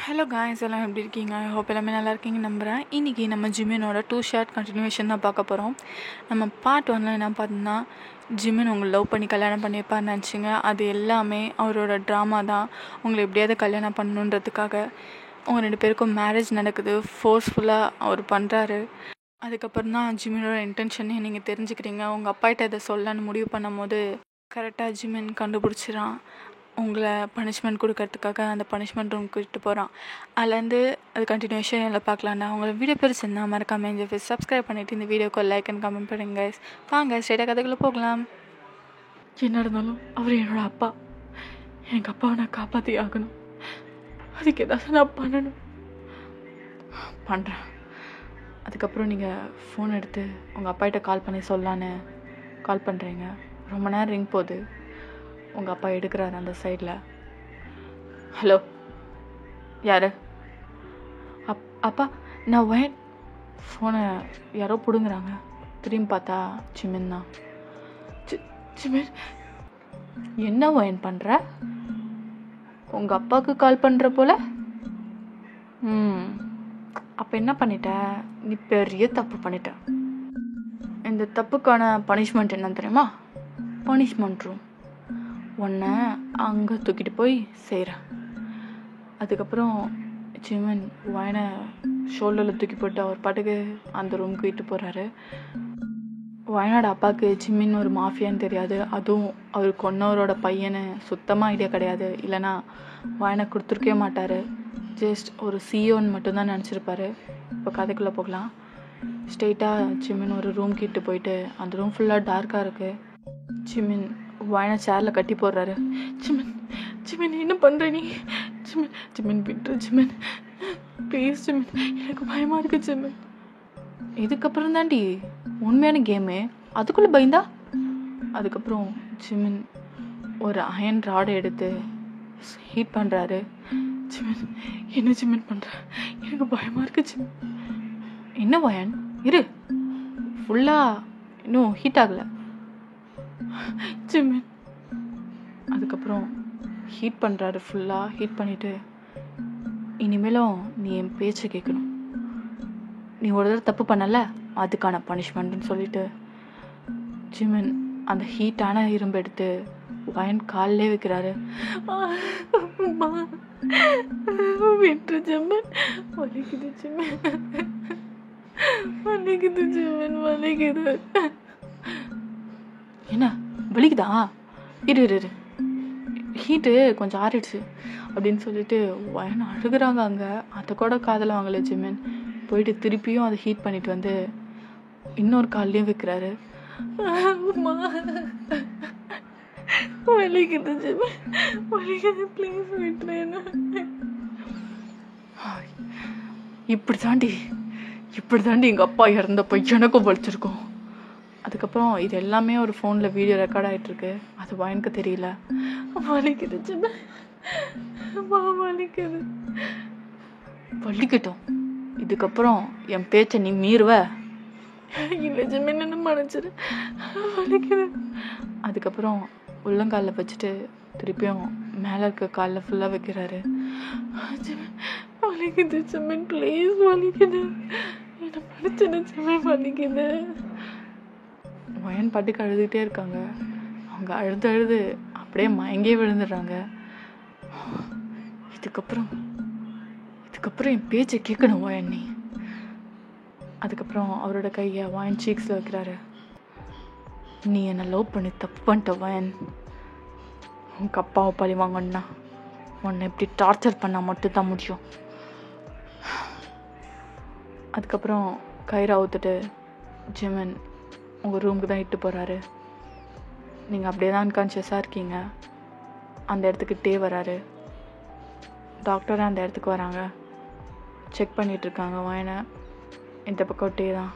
Hello guys, எல்லாம் எப்படி இருக்கீங்க? ஐ ஹோப் எல்லாமே நல்லா இருக்கீங்கன்னு நம்புகிறேன். இன்றைக்கி நம்ம ஜிமினோட 2 ஷார்ட் கண்டினியூஷன் தான் பார்க்க போகிறோம். நம்ம பார்ட் 1ல் என்ன பார்த்தோம்னா, ஜிமின் உங்களை லவ் பண்ணி கல்யாணம் பண்ணியிருப்பார்னு நினச்சிங்க. அது எல்லாமே அவரோட ட்ராமா தான். உங்களை எப்படியாவது கல்யாணம் பண்ணணுன்றதுக்காக உங்கள் 2 பேருக்கும் மேரேஜ் நடக்குது. ஃபோர்ஸ்ஃபுல்லாக அவர் பண்ணுறாரு. அதுக்கப்புறம் தான் ஜிமினோட இன்டென்ஷனே நீங்கள் தெரிஞ்சுக்கிறீங்க. உங்கள் அப்பாகிட்ட இதை சொல்லலான்னு முடிவு பண்ணும் போது கரெக்டாக ஜிமின் கண்டுபிடிச்சிடான். உங்களை பனிஷ்மெண்ட் கொடுக்கறதுக்காக அந்த பனிஷ்மெண்ட் ரூம் கூட்டிட்டு போகிறான். அதுலேருந்து அது கண்டினியூஷன் எல்லாம் பார்க்கலாம்னா உங்களை வீடியோ பிடிச்சிருந்தா மறக்காம இந்த ஃபேஸ் சப்ஸ்கிரைப் பண்ணிவிட்டு இந்த வீடியோக்கு லைக் அண்ட் கமெண்ட் பண்ணுங்க. வாங்க ஸ்ட்ரெயிட்டாக கதைக்குள்ளே போகலாம். என்ன இருந்தாலும் அவர் என்னோட அப்பா. எங்கள் அப்பாவை நான் காப்பாற்றி ஆகணும். அதுக்கு ஏதாவது நான் பண்ணுறேன். அதுக்கப்புறம் நீங்கள் ஃபோன் எடுத்து உங்கள் அப்பாகிட்ட கால் பண்ணி சொல்லலான்னு கால் பண்ணுறீங்க. ரொம்ப நேரம் ரிங் போகுது. உங்கள் அப்பா எடுக்கிறாரு அந்த சைடில். ஹலோ, யார்? அப்பா, நான் ஃபோனை யாரோ பிடுங்குறாங்க. திரும்பி பார்த்தா ஜிமின் தான். ஜிமின், என்ன ஒயன் பண்ணுற? உங்கள் அப்பாவுக்கு கால் பண்ணுற போல. அப்போ என்ன பண்ணிட்ட? நீ பெரிய தப்பு பண்ணிட்ட. இந்த தப்புக்கான பனிஷ்மெண்ட் என்ன தெரியுமா? Punishment room. உன்னை அங்கே தூக்கிட்டு போய் செய்கிறேன். அதுக்கப்புறம் ஜிமின் வயனை ஷோல்டரில் தூக்கி போட்டு அவர் பாட்டுக்கு அந்த ரூமுக்கு விட்டு போகிறாரு. வயனோட அப்பாவுக்கு ஜிமின் ஒரு மாஃபியான்னு தெரியாது. அதுவும் அவர் கொன்னவரோட பையனு சுத்தமாக ஐடியா கிடையாது. இல்லைனா வயனை கொடுத்துருக்கவே மாட்டார். ஜஸ்ட் ஒரு சிஓன்னு மட்டும்தான் நினச்சிருப்பாரு. இப்போ கதைக்குள்ளே போகலாம். ஸ்ட்ரெயிட்டாக ஜிமின் ஒரு ரூம் கிட்ட போயிட்டு அந்த ரூம் ஃபுல்லாக டார்க்காக இருக்குது. ஜிமின் வயனை சேரில் கட்டி போடுறாரு. ஜிமின் என்ன பண்ணுற நீ? ஜிமின் விட்டுரு ஜிமின், ப்ளீஸ் ஜிமின், எனக்கு பயமாக இருக்கு ஜிமின். இதுக்கப்புறம் தாண்டி உண்மையான கேமு. அதுக்குள்ளே பயந்தா? அதுக்கப்புறம் ஜிமின் ஒரு அயன் ராடை எடுத்து ஹீட் பண்ணுறாரு. ஜிமின், என்ன ஜிமின் பண்ணுற? எனக்கு பயமாக இருக்கு ஜிமின். என்ன வயன் இரு, ஃபுல்லாக இன்னும் ஹீட் ஆகலை ஜிமின். அதுக்கப்புறம் ஹீட் பண்ணுறாரு. ஃபுல்லாக ஹீட் பண்ணிவிட்டு, இனிமேலும் நீ என் பேச்சை கேட்கணும். நீ ஒரு தடவை தப்பு பண்ணல, அதுக்கான பனிஷ்மெண்ட்னு சொல்லிட்டு ஜிமின் அந்த ஹீட்டான இரும்பு எடுத்து வயன் காலிலே வைக்கிறாரு. விட்டு ஜிமின், வலிக்குது ஜிமின், வலிக்குது ஜிமின், வலிக்குது. என்ன வலிக்குதா? இரு, ஹீட்டு கொஞ்சம் ஆறிடுச்சு அப்படின்னு சொல்லிட்டு வயன் அழுகுறாங்க. அங்கே அதை கூட காதில் வாங்கலை ஜிமின். போயிட்டு திருப்பியும் அதை ஹீட் பண்ணிட்டு வந்து இன்னொரு கால்லையும் வைக்கிறாரு. வலிக்குது ஜிமின், வலிக்குது, ப்ளீஸ் விட்டுறேன். இப்படி தாண்டி எங்கள் அப்பா இறந்தப்போ எனக்கும் வலிச்சிருக்கோம். அதுக்கப்புறம் இது எல்லாமே ஒரு ஃபோனில் வீடியோ ரெக்கார்ட் ஆகிட்டுருக்கு. அது வயனுக்கு தெரியல. வலிக்குது ஜிமின், வலிக்கட்டும். இதுக்கப்புறம் என் பேச்சை நீ மீறுவ? இல்லை ஜிமின், என்ன மன்னிச்சிரு, வலிக்குது. அதுக்கப்புறம் உள்ளங்காலில் வச்சுட்டு திருப்பியும் மேலே இருக்க காலில் ஃபுல்லாக வைக்கிறாரு. ஜிமின், வலிக்குது ஜிமின், ப்ளீஸ், வலிக்குது, என்ன மன்னிச்சிரு ஜிமின், வலிக்குது. வயன் பாட்டுக்கு அழுதுகிட்டே இருக்காங்க. அவங்க அழுது அப்படியே மயங்கே விழுந்துடுறாங்க. இதுக்கப்புறம் என் பேச்சை கேட்கணும் வயன் நீ. அதுக்கப்புறம் அவரோட கையை வயன் சீக்ஸில் வைக்கிறாரு. நீ என்னை லவ் பண்ணி தப்பு பண்ணிட்ட வயன். உங்கள் அப்பாவை பழி வாங்கன்னா உன்னை இப்படி டார்ச்சர் பண்ணால் மட்டும்தான் முடியும். அதுக்கப்புறம் கயிறை அவுத்துட்டு ஜிமின் உங்கள் ரூமுக்கு தான் இட்டு போகிறாரு. நீங்கள் அப்படியே தான் அன்கான்ஷியஸாக இருக்கீங்க. அந்த இடத்துக்கிட்டே வராரு. டாக்டர் அந்த இடத்துக்கு வராங்க. செக் பண்ணிகிட்ருக்காங்க வயனை. இந்த பக்கம் டே தான்.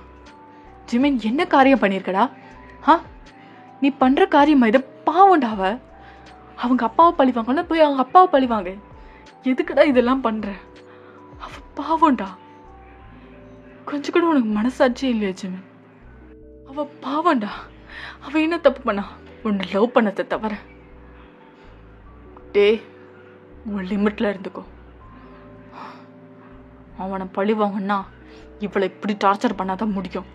ஜிமின், என்ன காரியம் பண்ணியிருக்கடா? நீ பண்ணுற காரியம் இதை பாவண்டாவ. அவங்க அப்பாவை பழிவாங்கல்ல, போய் அவங்க அப்பாவை பழிவாங்க. எதுக்குடா இதெல்லாம் பண்ணுற? அவ பாவண்டா. கொஞ்சம் கூட உனக்கு மனசாட்சியே இல்லையா ஜிமின்? அவ பாவண்டா. அவ என்ன தப்பு பண்ணா? உன்னை லவ் பண்ணதை தவிர. டே, உன் லிமிட்டில் இருந்துக்கோ. அவனை பழி வாங்கன்னா இவளை இப்படி டார்ச்சர் பண்ணாதான் முடியும்.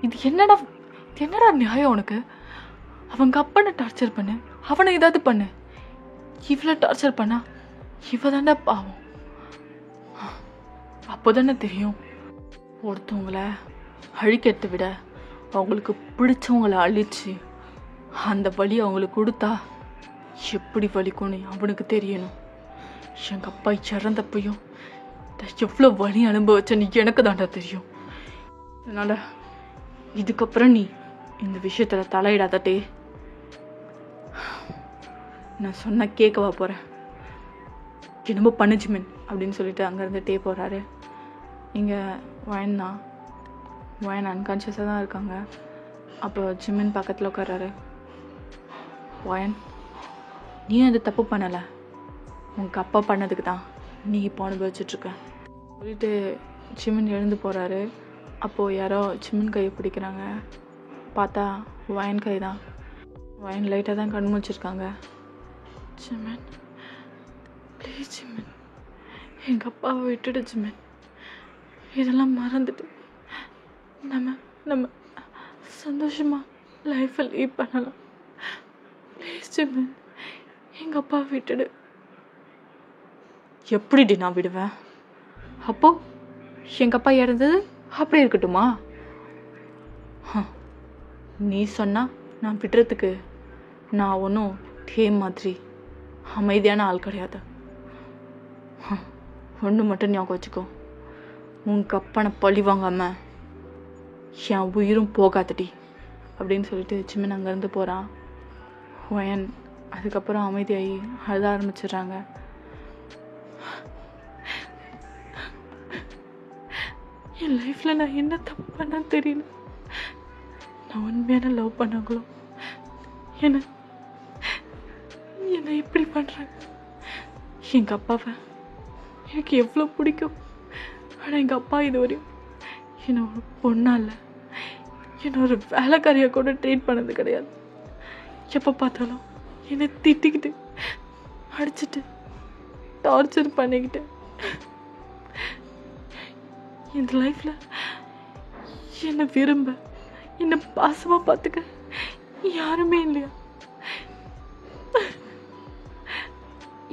இது என்னடா நியாயம் உனக்கு? அவங்க அப்பனை டார்ச்சர் பண்ணு, அவனை ஏதாவது பண்ணு, இவளை டார்ச்சர் பண்ணா இவ தானே பாவம். அப்போதானே தெரியும் ஒருத்தவங்கள அழிக்கிறத விட அவங்களுக்கு பிடிச்சவங்களை அழிச்சு அந்த வலி அவங்களுக்கு கொடுத்தா எப்படி வலிக்கும்னு அவனுக்கு தெரியணும். எங்கள் அப்பா இறந்தப்பையும் எவ்வளோ வலி அனுபவிச்சேன்னு எனக்கு தாண்டா தெரியும். அதனால இதுக்கப்புறம் நீ இந்த விஷயத்தில் தலையிடாதே. நான் சொன்ன கேட்கவா போகிறேன். என்னமோ பண்ணு ஜிமின் அப்படின்னு சொல்லிட்டு அங்கேருந்துட்டே போகிறாரு. இங்கே வயன் அன்கான்ஷியஸாக தான் இருக்காங்க. அப்போ ஜிமின் பக்கத்தில் உட்கார்றாரு. வயன், நீ அது தப்பு பண்ணலை, உங்கள் அப்பா பண்ணதுக்கு தான் நீ இப்போ அனுபவிச்சிட்ருக்க சொல்லிட்டு ஜிமின் எழுந்து போகிறாரு. அப்போது யாரோ ஜிமின் கையை பிடிக்கிறாங்க. பார்த்தா வயன் கை தான். வயன் லைட்டாக தான் கண் முழிச்சிருக்காங்க. ஜிமின், ப்ளீஸ் ஜிமின், எங்கள் அப்பாவை விட்டுடு ஜிமின், இதெல்லாம் மறந்துட்டு நம்ம சந்தோஷமாக லைஃப்பை லீட் பண்ணலாம். ப்ளீஸ் ஜிமின், எங்கள் அப்பாவை விட்டுடு. எப்படிடி நான் விடுவேன்? அப்போது எங்கள் அப்பா இறந்தது அப்படி இருக்கட்டுமா? நீ சொன்னா நான் விடுறதுக்கு நான் ஒன்றும் மாதிரி அமைதியான ஆள் கிடையாது. ஒன்று மட்டும் ஞாபகம் வச்சுக்கோ, உங்கள் அப்பனை பழி வாங்காம என் உயிரும் போகாதடி அப்படின்னு சொல்லிட்டு ஜிமின் அங்கேருந்து போகிறான். வயன் அதுக்கப்புறம் அமைதியாகி அழுத ஆரம்பிச்சிடுறாங்க. என் லைஃப்பில் நான் என்ன தப்பு பண்ணான்னு தெரியல. நான் உண்மையான லவ் பண்ணாங்களோ என்னை இப்படி பண்ணுறேன். எங்கள் அப்பாவை எனக்கு எவ்வளோ பிடிக்கும். ஆனால் எங்கள் அப்பா இது வரையும் என்னை ஒரு பொண்ணா இல்லை, என்னை ஒரு வேலைக்காரியை கூட ட்ரீட் பண்ணது கிடையாது. எப்போ பார்த்தாலும் என்னை திட்டிக்கிட்டு அடிச்சுட்டு டார்ச்சர் பண்ணிக்கிட்டு இந்த லைஃப்பில் என்னை விரும்ப என்னை பாசமாக பார்த்துக்க யாருமே இல்லையா?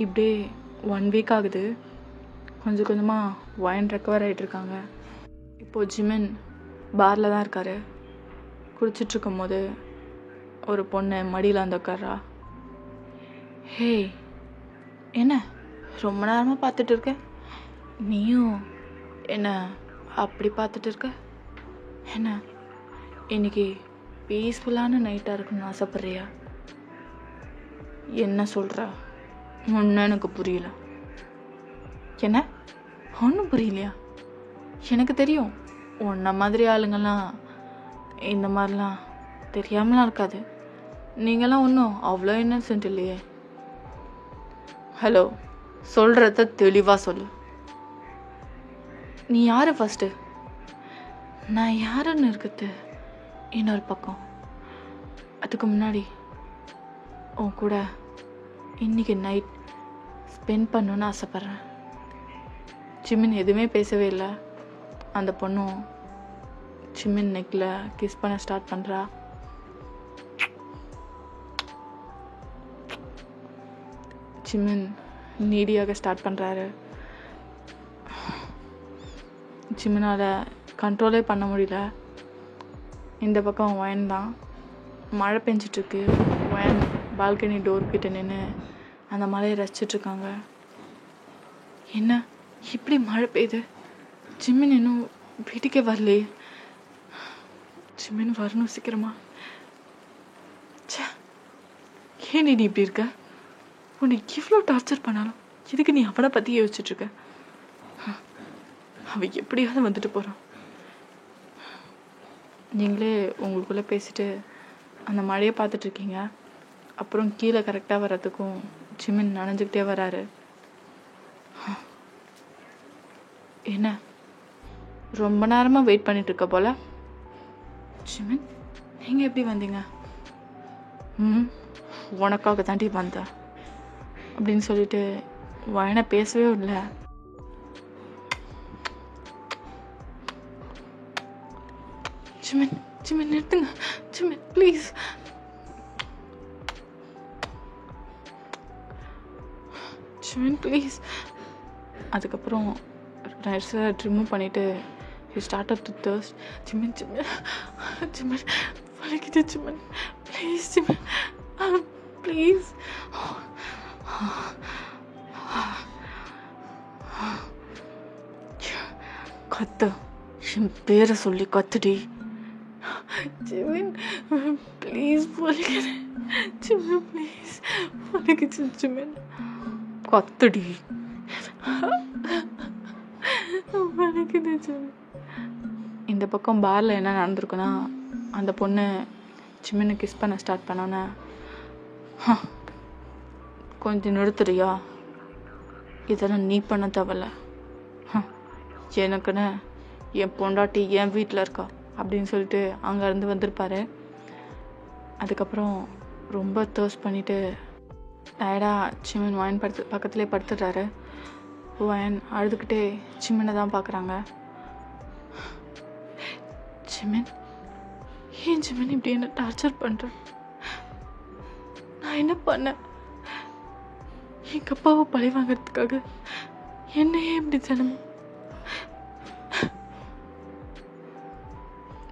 இப்படியே 1 வீக் ஆகுது. கொஞ்சம் கொஞ்சமாக வயன் ரெக்கவர் ஆகிட்டுருக்காங்க. இப்போது ஜிமின் பாரில் தான் இருக்கார். குடிச்சிட்ருக்கும் போது ஒரு பொண்ணு மடியில் வந்து உட்கார்றா. ஹே, என்ன ரொம்ப நேரமாக பார்த்துட்டு இருக்க? நீயும் என்ன அப்படி பார்த்துட்டு இருக்க? என்ன இன்னைக்கு பீஸ்ஃபுல்லான நைட்டாக இருக்குன்னு ஆசைப்பட்றியா? என்ன சொல்கிற? ஒன்றும் எனக்கு புரியல. என்ன ஒன்றும் புரியலையா? எனக்கு தெரியும், உன்ன மாதிரி ஆளுங்கள்லாம் இந்த மாதிரிலாம் தெரியாமலாம் இருக்காது. நீங்களாம் ஒன்றும் அவ்வளோ இன்னசென்ட் இல்லையே. ஹலோ, சொல்கிறத தெளிவாக சொல்லு. நீ யார் ஃபஸ்ட்டு? நான் யாருன்னு இருக்குது இன்னொரு பக்கம். அதுக்கு முன்னாடி உன் கூட இன்னைக்கு நைட் ஸ்பெண்ட் பண்ணணுன்னு ஆசைப்பட்றேன். ஜிமின் எதுவுமே பேசவே இல்லை. அந்த பொண்ணும் ஜிமின் நெக்கில் கிஸ் பண்ண ஸ்டார்ட் பண்ணுறா. ஜிமின் நீடியாக ஸ்டார்ட் பண்ணுறாரு. ஜிமினால் கண்ட்ரோலே பண்ண முடியல. இந்த பக்கம் வயன் தான். மழை பெஞ்சிட்ருக்கு. வயன் பால்கனி டோர்கிட்ட நின்று அந்த மழையை ரசிச்சிட்ருக்காங்க. என்ன இப்படி மழை பெய்யுது? ஜிமின் இன்னும் வீட்டுக்கே வரலையே. ஜிமின் வரணும் சீக்கிரமா. ஏன் நீ இப்படி இருக்க? உன்னை இவ்வளோ டார்ச்சர் பண்ணாலும் இதுக்கு நீ அவனை பற்றி யோசிச்சுட்ருக்க? அவன் எப்படியாவது வந்துட்டு போகிறான். நீங்களே உங்களுக்குள்ளே பேசிட்டு அந்த மழையை பார்த்துட்ருக்கீங்க. அப்புறம் கீழே கரெக்டாக வர்றதுக்கும் ஜிமின் நனைஞ்சிக்கிட்டே வராரு. என்ன ரொம்ப நேரமாக வெயிட் பண்ணிகிட்ருக்க போல? ஜிமின், நீங்கள் எப்படி வந்தீங்க? உனக்காக தாண்டி வந்தேன் அப்படின்னு சொல்லிட்டு வயனை பேசவே இல்லை. ஜிமின் ஜிமின் நிறுத்துங்க ஜிமின் ப்ளீஸ். Jimin please. அதுக்கப்புறம் நர்ஸை ரிமூவ் பண்ணிவிட்டு he started to thirst. Jimin Jimin Jimin வலிக்குது ஜிமின் ப்ளீஸ் ஜிமின் ப்ளீஸ். கத்து, என் பேரை சொல்லி கத்துடி. ஜிமின் ப்ளீஸ் வலிக்குது ஜிமின் ப்ளீஸ் வலிக்குது ஜிமின் கத்துடி வலிக்குது ஜிமின். இந்த பக்கம் பாரில் என்ன நடந்திருக்குன்னா, அந்த பொண்ணு ஜிமினை கிஸ் பண்ண ஸ்டார்ட் பண்ணோன்னே, கொஞ்சம் நிறுத்துறியா, இதெல்லாம் நீ பண்ண தேவையில்ல, எனக்குன்னு என் பொண்டாட்டி என் வீட்டில் இருக்கா அப்படின்னு சொல்லிட்டு அங்கேருந்து வந்திருப்பாரு. அதுக்கப்புறம் ரொம்ப தர்ஸ்ட் பண்ணிவிட்டு டயர்டாக ஜிமின் வயன் பக்கத்துலேயே படுத்துடுறாரு. வயன் அழுதுகிட்டே ஜிமினை தான் பார்க்குறாங்க. ஜிமின், ஏன் ஜிமின் இப்படி என்ன டார்ச்சர் பண்ணுற? நான் என்ன பண்ணேன்? எங்கள் அப்பாவை பழி வாங்கிறதுக்காக என்னையே இப்படி தினமும்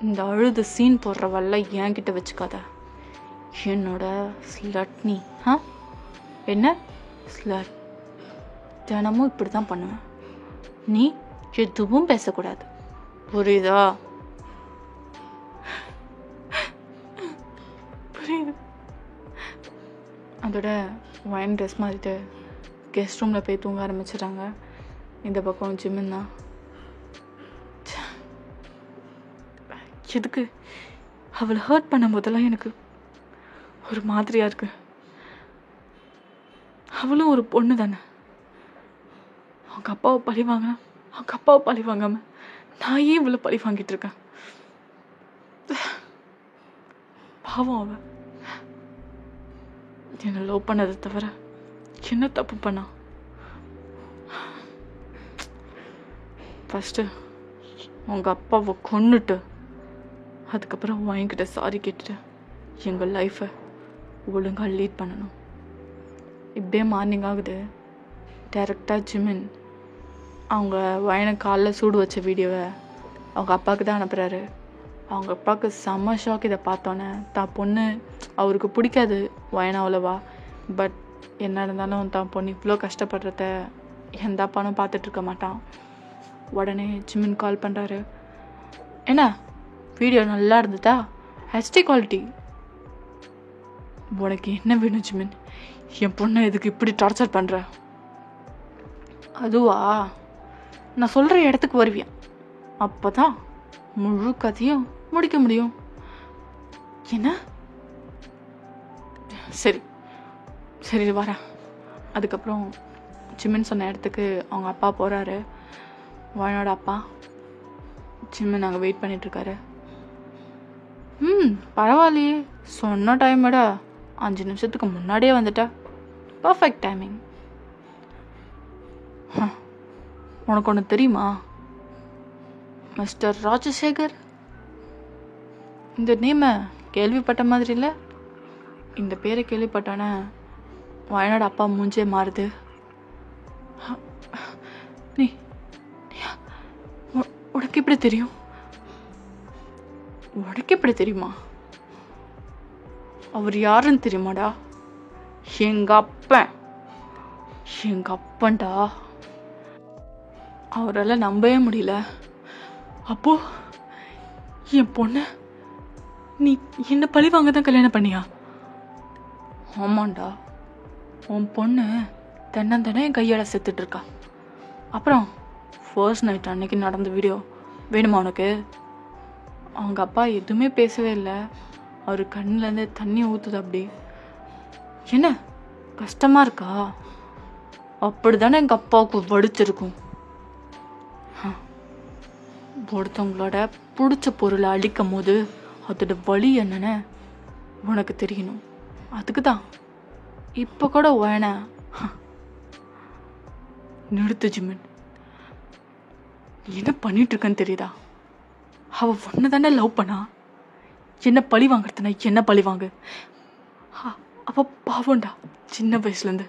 இந்த அழுது சீன் போடுறவல்ல என்கிட்ட வச்சுக்காத. என்னோட ஸ்லட் நீ. என்ன ஸ்லட்? தினமும் இப்படி தான் பண்ணுவேன். நீ எதுவும் பேசக்கூடாது, புரியுதா? புரியுது. அதோட ஒயின் ட்ரெஸ் மாறிட்டு கெஸ்ட் ரூமில் போய் தூங்க ஆரம்பிச்சிடுறாங்க. இந்த பக்கம் ஜிமின் தான், எதுக்கு அவளை ஹர்ட் பண்ணும் போதெல்லாம் எனக்கு ஒரு மாதிரியாக இருக்கு. அவளும் ஒரு பொண்ணு தானே. அவங்க அப்பாவை பழி வாங்கினா அவங்க அப்பாவை பழி வாங்காம நான் ஏன் இவ்வளோ பழி வாங்கிட்டு இருக்கேன்? பாவம் அவ என்னை லவ் பண்ணதை தவிர என்ன தப்பு பண்ணா? ஃபஸ்ட்டு அவங்க அப்பாவை கொன்னுட்டு அதுக்கப்புறம் வாங்கிக்கிட்ட சாரி கேட்டுட்டு எங்கள் லைஃப்பை ஒழுங்காக லீட் பண்ணணும். இப்படியே மார்னிங் ஆகுது. டைரெக்டாக ஜிமின் அவங்க வயனை காலில் சூடு வச்ச வீடியோவை அவங்க அப்பாவுக்கு தான் அனுப்புகிறாரு. அவங்க அப்பாவுக்கு செம்ம ஷாக். இதை பார்த்தோன்னே தான் பொண்ணு அவருக்கு பிடிக்காது வயனை அவ்வளோவா, பட் என்ன இருந்தாலும் தான் பொண்ணு இவ்வளோ கஷ்டப்படுறத எந்த அப்பானும் பார்த்துட்ருக்க மாட்டான். உடனே ஜிமின் கால் பண்ணுறாரு. என்ன வீடியோ நல்லா இருந்துட்டா? HD quality. உனக்கு என்ன வேணும் ஜிமின்? என் பொண்ணை எதுக்கு இப்படி டார்ச்சர் பண்ணுற? அதுவா, நான் சொல்கிற இடத்துக்கு வருவியா, அப்போ தான் முழு கதையும் முடிக்க முடியும். என்ன? சரி சரி வரேன். அதுக்கப்புறம் ஜிமின் சொன்ன இடத்துக்கு அவங்க அப்பா போகிறாரு. வயனோட அப்பா. ஜிமின் அங்கே வெயிட் பண்ணிகிட்ருக்காரு. பரவாயில்லையே, சொன்ன டைமோட 5 நிமிஷத்துக்கு முன்னாடியே வந்துட்டா. Perfect timing. உனக்கு ஒன்று தெரியுமா மிஸ்டர் ராஜசேகர்? இந்த நேமை கேள்விப்பட்ட மாதிரி இல்லை? இந்த பேரை கேள்விப்பட்டானே வயனோட அப்பா மூஞ்சே மாறுது. நீ உனக்கு எப்படி தெரியும்? உனக்கு எப்படி தெரியுமா? அவர் யாருன்னு தெரியுமாடா? எங்க அப்பன்டா. அவரால் நம்பவே முடியல. அப்போ என் பொண்ணு நீ என்ன பழி வாங்க தான் கல்யாணம் பண்ணியா? ஆமாண்டா, உன் பொண்ணு தென்னந்தனே என் கையால் செத்துட்டு இருக்கா. அப்புறம் ஃபர்ஸ்ட் நைட் அன்னைக்கு நடந்த வீடியோ வேணுமா உனக்கு? அவங்க அப்பா எதுவுமே பேசவே இல்லை. அவர் கண்ணிலேருந்து தண்ணி ஊற்றுது. அப்படி என்ன கஷ்டமாக இருக்கா? அப்படி தானே எங்கள் அப்பாவுக்கு வடிச்சிருக்கும். ஒருத்தவங்களோட பிடிச்ச பொருளை அழிக்கும் போது அதோட வலி என்னன்னு உனக்கு தெரியணும். அதுக்கு தான் இப்போ கூட வேண நிறுத்து ஜிமின். என்ன பண்ணிட்டு இருக்கேன்னு தெரியுதா? அவள் ஒன்று தானே லவ் பண்ணா, என்ன பழி வாங்குறதுனா என்ன பழி வாங்கு. அவள் பாவம்டா. சின்ன வயசுலேருந்து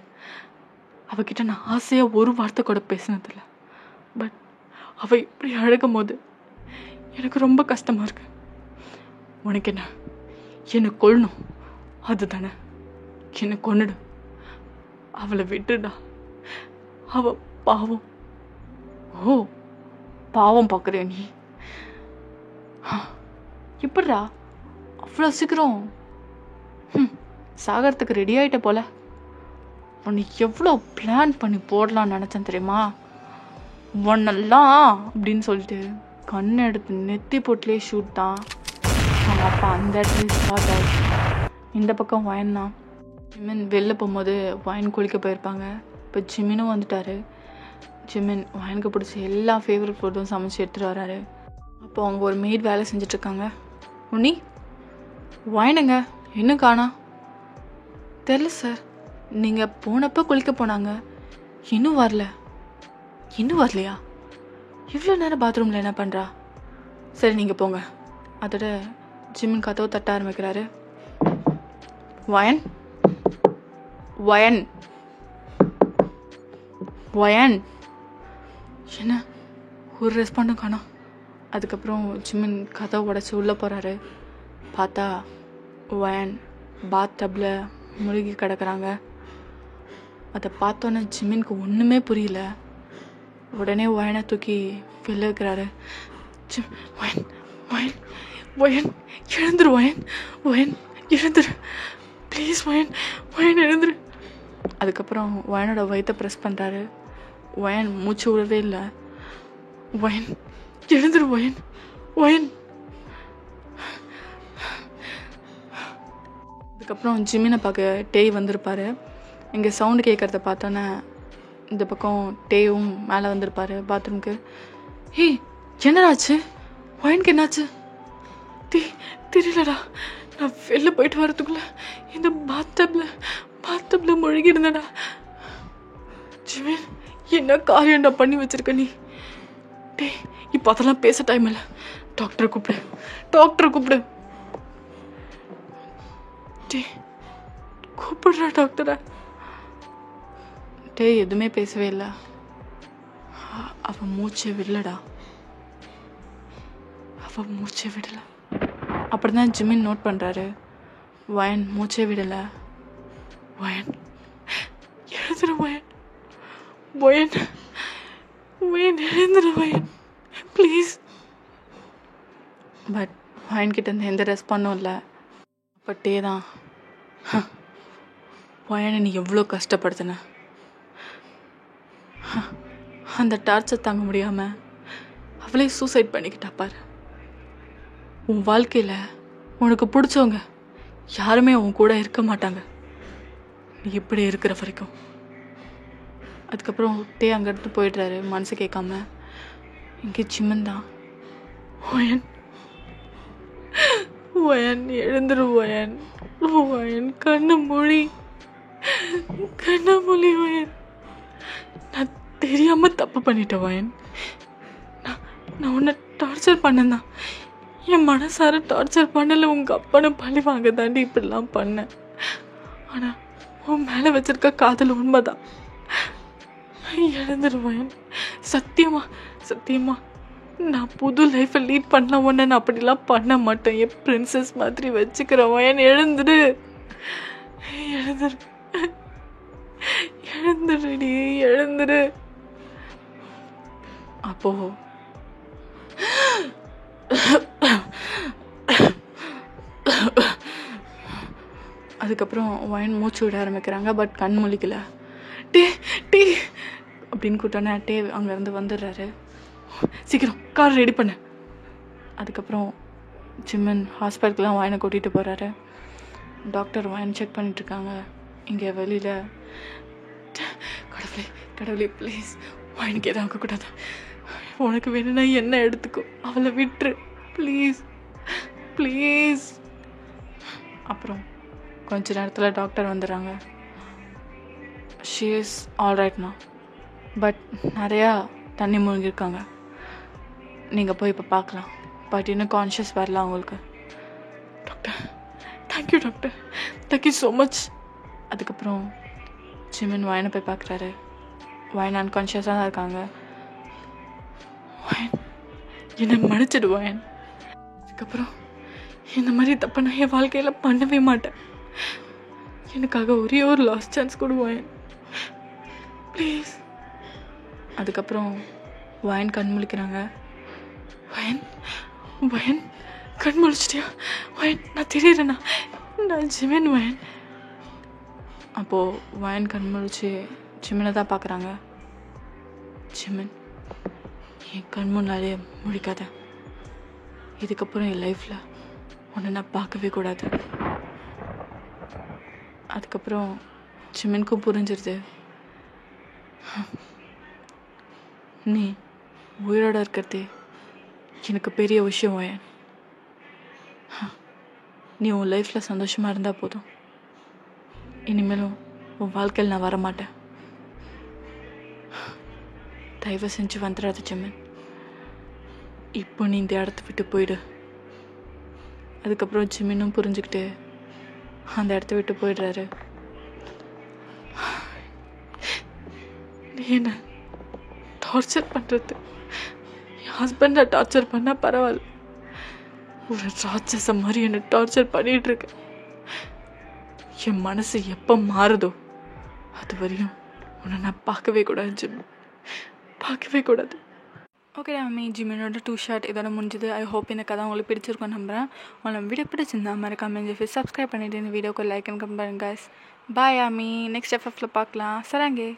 அவகிட்ட நான் ஆசையாக ஒரு வார்த்தை கூட பேசினதில்லை. பட் அவள் இப்படி அழகும் போது எனக்கு ரொம்ப கஷ்டமாக இருக்கு. உனக்கு என்ன, என்னை கொல்லணும் அதுதானே? என்னை கொன்னுடு, அவளை விட்டுடா. அவ பாவம். ஓ, பாவம் பார்க்குறியா நீ? எப்படிடா அவ்வளோ சீக்கிரம் சாகரத்துக்கு ரெடி ஆகிட்ட போல. உன்னை எவ்வளோ பிளான் பண்ணி போடலான்னு நினச்சேன் தெரியுமா? ஒன்னெல்லாம் அப்படின்னு சொல்லிட்டு கண்ணை எடுத்து நெத்தி போட்டுலேயே ஷூட் தான். அவங்க அப்பா அந்த இடத்துல ஸ்பாட் ஆகிடுச்சு. இந்த பக்கம் வயன் தான். ஜிமின் வெளில போகும்போது வயன் குளிக்க போயிருப்பாங்க. இப்போ ஜிமினும் வந்துட்டார். ஜிமின் வயனுக்கு பிடிச்ச எல்லா ஃபேவரட் ஃபுட்டும் சமைச்சு எடுத்துகிட்டு வராரு. அப்போ அவங்க ஒரு மெய்ட் வேலை செஞ்சிட்ருக்காங்க. உன்னி, வயனுங்க இன்னும் காணா? தெரில சார், நீங்கள் போனப்போ குளிக்க போனாங்க, இன்னும் வரல. இன்னும் வரலையா? இவ்வளோ நேரம் பாத்ரூமில் என்ன பண்ணுறா? சரி நீங்கள் போங்க. அதோட ஜிமின் கதவை தட்ட ஆரம்பிக்கிறாரு. வயன், வயன், வயன். என்ன ஒரு ரெஸ்பாண்டும் காணோம். அதுக்கப்புறம் ஜிமின் கதவை உடச்சி உள்ளே போகிறாரு. பார்த்தா வயன் பாத் டப்பில் முழுகி கிடக்குறாங்க. அதை பார்த்தோன்னே ஜிமினுக்கு ஒன்றுமே புரியல. உடனே வயனை தூக்கி வெளில வைக்கிறாரு. வயன், வயன், வயன் எழுந்துரு, வயன், வயன் எழுந்துரு ப்ளீஸ், வயன், வயன் எழுந்துரு. அதுக்கப்புறம் வயனோட வயிற்றை ப்ரெஸ் பண்ணுறாரு. வயன் மூச்சு விடவே இல்லை. வயன் எழுந்துரு, வயன், வயன். அதுக்கப்புறம் ஜிமினை பார்க்க டேய் வந்திருப்பார். இங்கே சவுண்டு கேட்குறத பார்த்தோன்னே இந்த பக்கம் டேயும் மேலே வந்திருப்பார் பாத்ரூம்க்கு. ஏய் என்னடாச்சு? வயனுக்கு என்னாச்சு? தெரியலடா, நான் வெளில போயிட்டு வரதுக்குள்ளே இந்த பாத்தப்பில் முழுகி இருந்தடா. ஜிமின், என்ன காரியம்டா பண்ணி வச்சிருக்க நீ? டே, இப்போ அதெல்லாம் பேச டைம் இல்லை. டாக்டரை கூப்பிடு, டாக்டரை கூப்பிடு. டே, கூப்பிடுறா டாக்டரை. டே எதுவுமே பேசவே இல்லை. அவன் மூச்சை விடலடா, அவன் மூச்சை விடல. அப்படிதான் ஜிமின் நோட் பண்ணுறாரு. வயன் மூச்சை விடலை. வயன் எழுந்துரு, வயன், வயன், வயன் எழுந்துரு, வயன் ப்ளீஸ். பட் வயன்கிட்ட இருந்து எந்த ரெஸ்பாண்டும் இல்லை. அப்போ டே தான், வயனை நீ எவ்வளோ கஷ்டப்படுத்தின, அந்த டார்ச்சர் தாங்க முடியாமல் அவளே சூசைட் பண்ணிக்கிட்டா பாரு. உன் வாழ்க்கையில் உனக்கு பிடிச்சவங்க யாருமே உன் கூட இருக்க மாட்டாங்க, நீ இப்படி இருக்கிற வரைக்கும். அதுக்கப்புறம் டே அங்கே எடுத்து போயிடுறாரு மனசு கேட்காம. இங்கே ஜிமின் தான். வயன், வயன் எழுந்துரு, வயன், வயன் கண்ணு மொழி, கண்ணு மொழி. வயன், நான் தெரியாமல் தப்பு பண்ணிட்டேன் வயன். நான் உன்னை டார்ச்சர் பண்ணேன், என் மனசார டார்ச்சர் பண்ணலை. உங்கள் அப்பனை பழி வாங்க தாண்டி இப்படிலாம் பண்ணேன். ஆனால் உன் மேலே வச்சிருக்க காதல் உண்மைதான். எழுந்துருவேன், சத்தியமா சத்தியமா நான் புது லைஃப்பை லீட் பண்ணலாம். உன்னை நான் அப்படிலாம் பண்ண மாட்டேன். என் பிரின்சஸ் மாதிரி வச்சுக்கிறேன். வயன் எழுந்துடு, எழுந்துரு, எழுந்துடுடி, எழுந்துரு. அப்போ அதுக்கப்புறம் வயன் மூச்சு விட ஆரம்பிக்கிறாங்க. பட் கண் முழிக்கல. டே டே அப்படின்னு கூட்டோன்னே டே அங்கேருந்து வந்துடுறாரு. சீக்கிரம் கார் ரெடி பண்ணு. அதுக்கப்புறம் ஜிமின் ஹாஸ்பிட்டலுக்குலாம் வயனை கூட்டிகிட்டு போகிறாரு. டாக்டர் வயன் செக் பண்ணிட்டுருக்காங்க. இங்கே வெளியில் கடவுளே கடவுளே ப்ளீஸ் வயனுக்கு எதாவது ஆகக்கூடாது. உனக்கு வேணும்னா என்ன எடுத்துக்கோ, அவளை விட்டுரு ப்ளீஸ் ப்ளீஸ். அப்புறம் கொஞ்ச நேரத்தில் டாக்டர் வந்துடுறாங்க. ஷீ இஸ் ஆல்ரைட்னா, பட் நிறையா தண்ணி மூழ்கியிருக்காங்க. நீங்கள் போய் இப்போ பார்க்கலாம் பட் இன்னும் கான்ஷியஸ் வரல அவங்களுக்கு. Doctor thank you doctor, thank you so much. அதுக்கப்புறம் ஜிமின் வயனை போய் பார்க்குறாரு. வயன் அன்கான்ஷியஸாக தான் இருக்காங்க. வயன் என்னை மன்னிச்சிடு வயன். அதுக்கப்புறம் இந்த மாதிரி தப்பை நான் என் வாழ்க்கையில் பண்ணவே மாட்டேன். எனக்காக ஒரே ஒரு லாஸ்ட் சான்ஸ் கொடு வயன் ப்ளீஸ். அதுக்கப்புறம் வயன் கண் முழிக்கிறாங்க. வயன் வயன் கண் முழிச்சிட்டியா வயன்? நான் தெரியுறேண்ணா, நான் ஜிமின் வயன். அப்போது வயன் கண் முழிச்சு ஜிமினை தான் பார்க்குறாங்க. ஜிமின், என் கண் முன்னாலே முழிக்காத. இதுக்கப்புறம் என் லைஃப்பில் உன்னை நான் பார்க்கவே கூடாது. அதுக்கப்புறம் ஜிமினுக்கும் புரிஞ்சிருது, நீ உயிரோட இருக்கிறதே எனக்கு பெரிய விஷயம் வயன். நீ உன் லைஃப்பில் சந்தோஷமாக இருந்தால் போதும். இனிமேலும் உன் வாழ்க்கையில் நான் வரமாட்டேன். தயவு செஞ்சு வந்துடாத ஜிமின். இப்போ நீ இந்த இடத்த விட்டு போயிடு. அதுக்கப்புறம் ஜிமினும் புரிஞ்சுக்கிட்டு அந்த இடத்த விட்டு போயிடுறாரு. நீ என்ன டார்ச்சர் பண்ணுறது, என் ஹஸ்பண்டை டார்ச்சர் பண்ணால் பரவாயில்ல, ஒரு ராட்சசம் மாதிரி என்னை டார்ச்சர் பண்ணிகிட்ருக்க. என் மனசு எப்போ மாறுதோ அது வரையும் உன்னை நான் பார்க்கவே கூடாது ஜிமின், பார்க்கவே கூடாது. ஓகே அம்மி, ஜிமினோட 2 ஷார்ட் இதோட முடிஞ்சது. ஐ ஹோப் இந்த கதை உங்களுக்கு பிடிச்சிருக்கோன்னு நம்புகிறேன். உங்களுக்கு வீடியோ பிடிச்சிருந்தா மறக்காம சப்ஸ்கிரைப் பண்ணிவிட்டு இந்த வீடியோக்கு லைக் அண்ட் கமெண்ட் பண்ணுங்க. பாய் அம்மி, நெக்ஸ்ட் எஃப்எஃப்ல பார்க்கலாம். சராங்கே.